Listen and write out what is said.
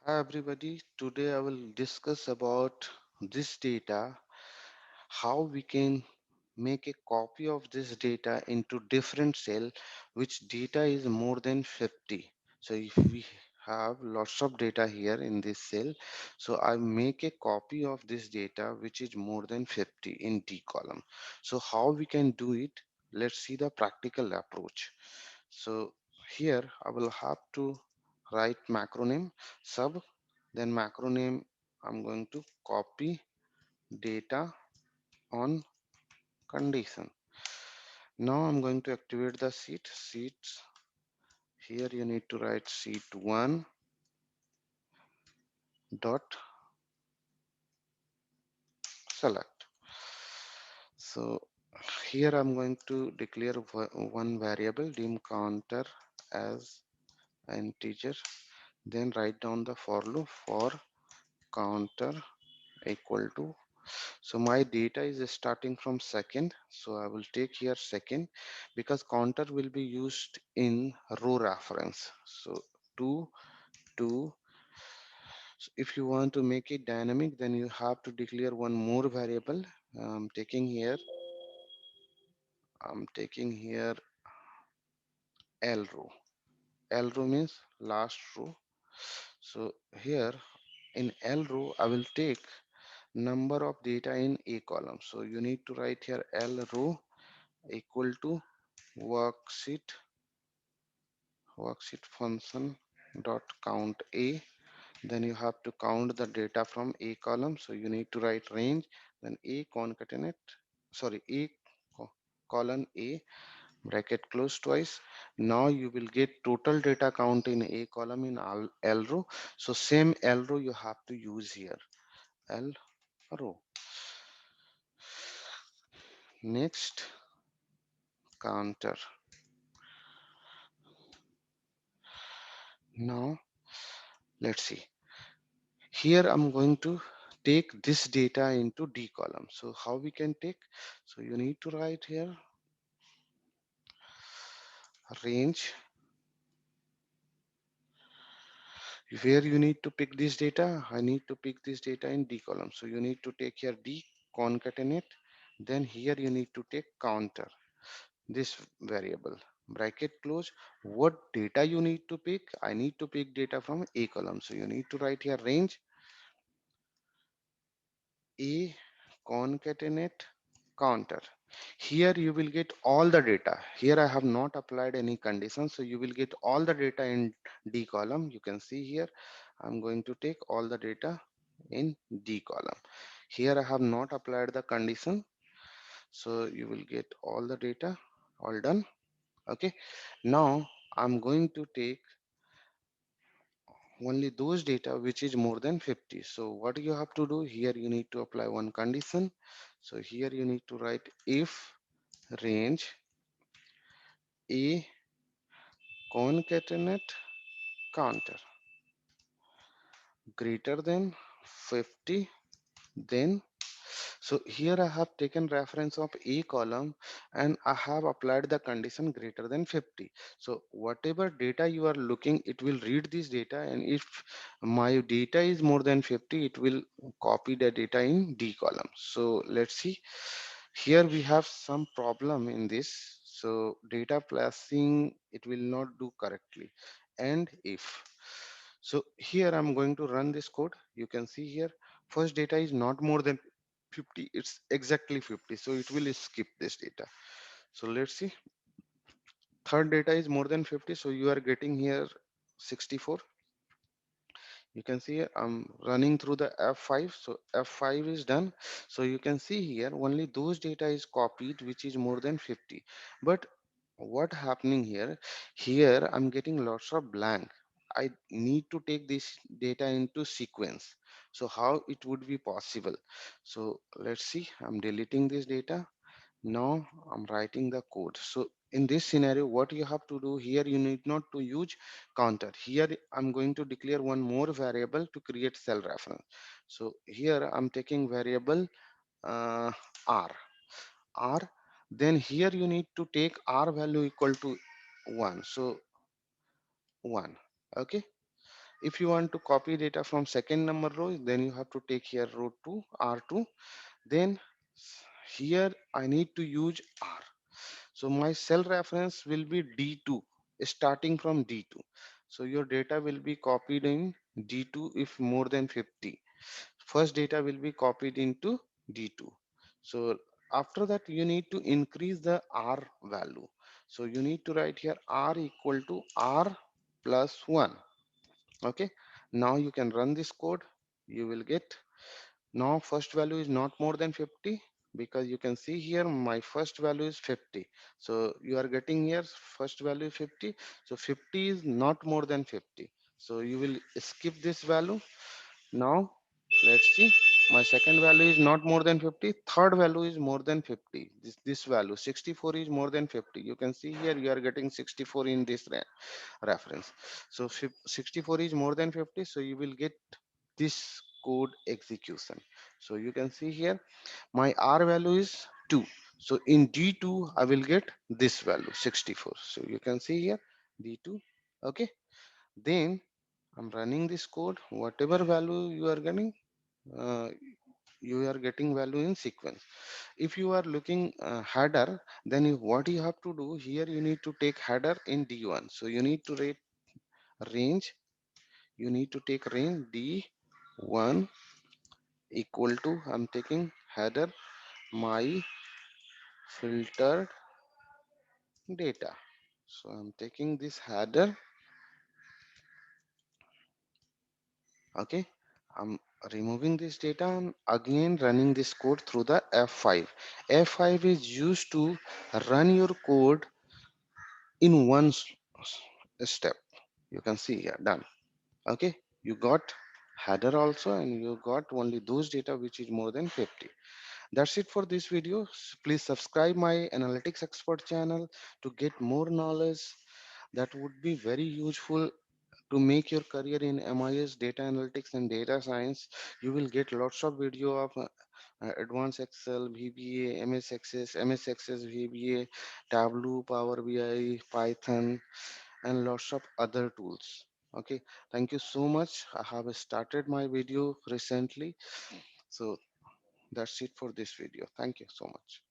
Hi everybody, today I will discuss about this data, how we can make a copy of this data into different cell, which data is more than 50. So if we have lots of data here in this cell, so I make a copy of this data which is more than 50 in D column. So how we can do it? Let's see the practical approach. So here I will have to write macro name sub, then macro name I'm going to copy data on condition. Now I'm going to activate the sheets. Here you need to write sheet1 dot select. So here I'm going to declare one variable dim counter as an integer, then write down the for loop for counter equal to. So my data is starting from second. So I will take here second because counter will be used in row reference. So 2, 2. So if you want to make it dynamic, then you have to declare one more variable. I'm taking here, I'm taking here L row. L row means last row. So here in L row, I will take number of data in A column. So you need to write here L row equal to worksheet function dot count A. Then you have to count the data from A column, so you need to write range, then A concatenate, sorry, A colon A bracket close twice. Now you will get total data count in A column in L row. So same L row you have to use here, L row. Next, counter. Now let's see. Here I'm going to take this data into D column. So how we can take? So you need to write here range where you need to pick this data. I need to pick this data in D column. So you need to take here D concatenate. Then here you need to take counter, this variable bracket close. What data you need to pick? I need to pick data from A column. So you need to write here range A concatenate counter. Here you will get all the data. Here I have not applied any condition, so you will get all the data in D column. You can see here I'm going to take all the data in D column. Here I have not applied the condition, so you will get all the data all done. Okay, now I'm going to take only those data which is more than 50. So what you have to do here, you need to apply one condition. So here you need to write if range A concatenate counter greater than 50, then so here I have taken reference of A column and I have applied the condition greater than 50. So whatever data you are looking, it will read this data, and if my data is more than 50, it will copy the data in D column. So let's see. Here we have some problem in this. So data placing, it will not do correctly. And if. So here I'm going to run this code. You can see here first data is not more than 50, it's exactly 50, so it will skip this data. So let's see, third data is more than 50, so you are getting here 64. You can see I'm running through the F5, so F5 is done. So you can see here only those data is copied which is more than 50. But what happening here, here I'm getting lots of blank. I need to take this data into sequence. So how it would be possible? So let's see, I'm deleting this data. Now I'm writing the code. So in this scenario, what you have to do here, you need not to use counter. Here I'm going to declare one more variable to create cell reference. So here I'm taking variable uh, r. R. Then here you need to take r value equal to 1. So 1. Okay. If you want to copy data from second number row, then you have to take here row 2 R2. Then here I need to use R. So my cell reference will be D2, starting from D2. So your data will be copied in D2 if more than 50. First data will be copied into D2. So after that you need to increase the R value. So you need to write here R equal to R plus 1. Okay, now you can run this code. You will get, now first value is not more than 50, because you can see here my first value is 50. So you are getting here first value 50. So 50 is not more than 50. So you will skip this value. Now let's see, my second value is not more than 50, third value is more than 50. This value 64 is more than 50. You can see here you are getting 64 in this reference. So 64 is more than 50, so you will get this code execution. So you can see here my R value is 2. So in D2 I will get this value 64. So you can see here D2. Okay, then I'm running this code. Whatever value you are getting, uh, you are getting value in sequence. If you are looking header, then what you have to do here, you need to take header in D1. So you need to rate range. You need to take range D1 equal to, I'm taking header my filtered data. So I'm taking this header. Okay, I'm removing this data and again running this code through the F5. F5 is used to run your code in one step. You can see here, done. Okay, you got header also, and you got only those data which is more than 50. That's it for this video. Please subscribe my analytics expert channel to get more knowledge that would be very useful to make your career in MIS, data analytics and data science. You will get lots of video of advanced Excel, VBA, MS Access, MS Access, VBA, Tableau, Power BI, Python, and lots of other tools. Okay, thank you so much. I have started my video recently. So that's it for this video. Thank you so much.